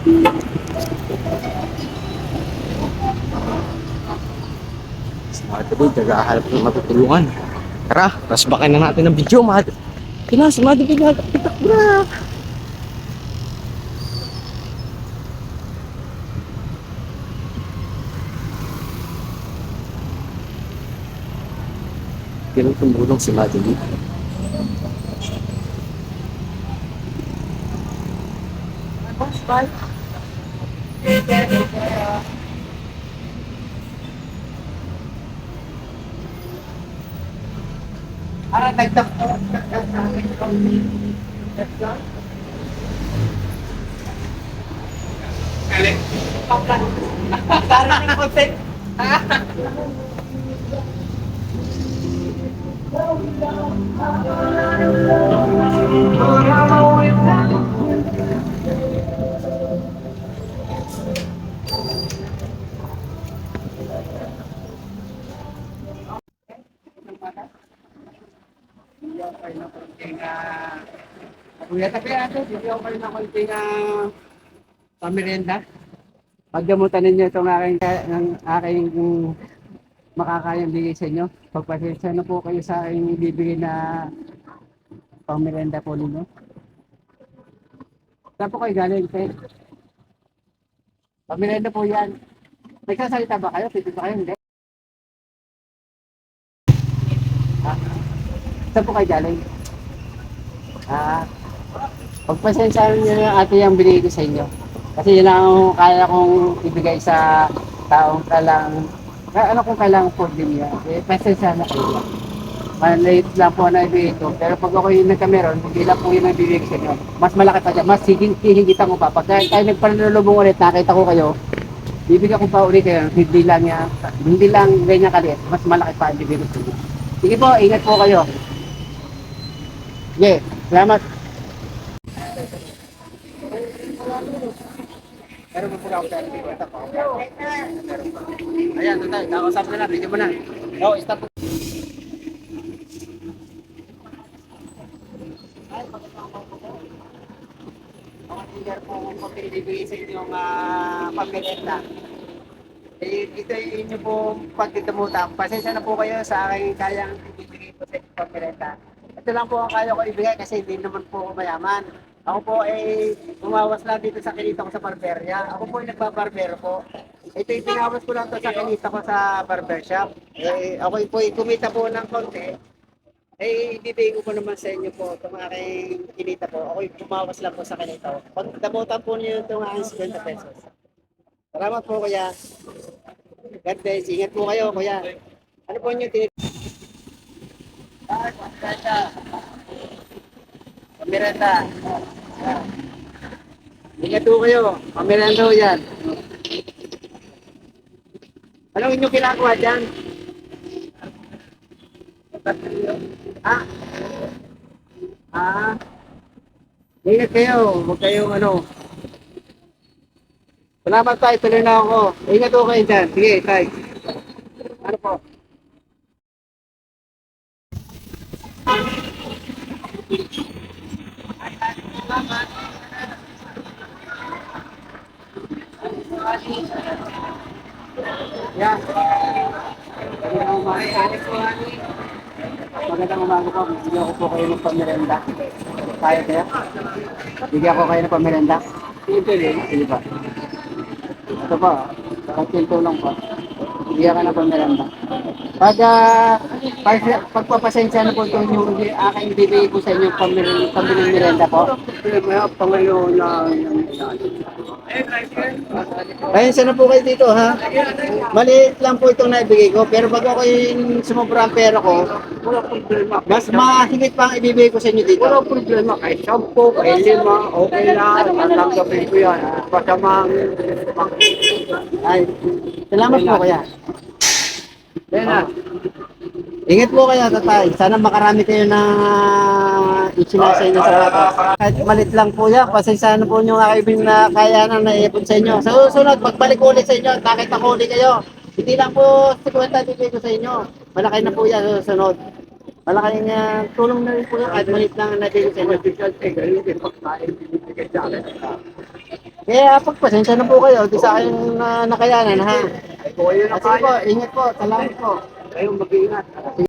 Smart today, naghahanap ng matutulungan. Tara, rasbakan na natin ang video, mahal. Kina, si Madi pitak na. Ganun tumulong si Madi. Para dagdag po. Galing. Darating ko sa... Kuya, tapi ato, bigyan ko kayo ng konting pamerienda. Pagdamutan ninyo itong aking makakayang bigay sa inyo. Pagpasensya na po kayo sa aking bibigay na pamerienda po ninyo. Saan po kayo galing, Pe? Pamerienda po yan. Nagsasalita ba kayo? Pwede ba kayo? Hindi. Saan po kayo galing? Pagpasensyahan niyo na ate yung binigay ko sa inyo. Kasi yun ang kaya kong ibigay sa taong ano kung kailangan po din niya. Pasensyahan na kayo. Malate lang po na ibigay ko. Pero pag ako yung nagkameron, hindi lang po yun ang ibigay ko sa inyo. Mas malaki pa dyan. Mas hihingitan ko pa. Pag tayo nagpanalubong ulit, nakita ko kayo, bibigyan ko pa ulit kayo. Hindi lang ganyan kaliit. Mas malaki pa ang ibigay ko sa inyo. Sige po, ingat po kayo. Sige, salamat. Pero mapugaw tayo dito. Ayan, ito tayo. Nakausap na lang. Video mo na. Oo, stop. Mga po kung pinibigay sa inyo yung pamilita. Ito yung inyo po pagtitamuta. Pasensya na po kayo sa aking kayang ibibigay po sa inyo pamilita. Ito lang po ang kaya ko ibigay kasi hindi naman po ako mayaman. Ako po ay umawas lang dito sa kinita ko sa barberya. Ako po ay nagbabarbero po. Ito yung pinawas ko lang to sa kinita ko sa barbershop. Ako po ay kumita po ng konti. Ibibigay ko po naman sa inyo po itong aking kinita po. Ako ay umawas lang po sa kinita ko. Pag damutan po niyo itong aking 50 pesos. Salamat po kuya. God bless. Ingat po kayo kuya. Ano po niyo tinitawag? Pamiranda. Ingat po kayo. Pamiranda po yan. Anong inyong ginagawa dyan? Ah? Ah? Ingat kayo. Huwag kayong ano. Salamat tayo. Tuloy na ako. Ingat po kayo dyan. Sige, tayo. Ano po? Yeah. Magandang umaga po. Bigyan ko po kayo ng pamerenda. Kaya kaya? Bigyan ko kayo ng pamerenda. Sige ba? Ito po. Konting tulong po. Bigyan ka ng pamerenda. Pagpapasensya na po ito yung aking bibigay ko sa inyo pamiling merenda po. Pangayon na... Pasensya na po kayo dito ha. Maliit lang po itong naibigay ko. Pero pag ako yung sumobra ang pera ko, mas mahigit pa ang ibibigay ko sa inyo dito. Wala problema. Kahit 10, kahit 5, okay na. Tatanggapin ko yan. Pasamang... Ay, salamat po kaya. Ingat po kayo, tatay. Sana makarami kayo na isinasa inyo sa bata. Kahit malit lang po yan, pasensya na po yung akaibing na kaya na naipon sa inyo. Sa susunod, pagbalik ulit sa inyo, nakita ko ulit kayo. Hindi lang po 50 bigay ko sa inyo. Malaki na po yan sa susunod. Malaki na tulong na rin po yan, kahit malit lang na bigay sa inyo. Kaya pagpasensya na po kayo, di sa akin na nakayanan ha. Ay po kayo na. Sige po, ingat po, salamat po. Kayong mag-iingat.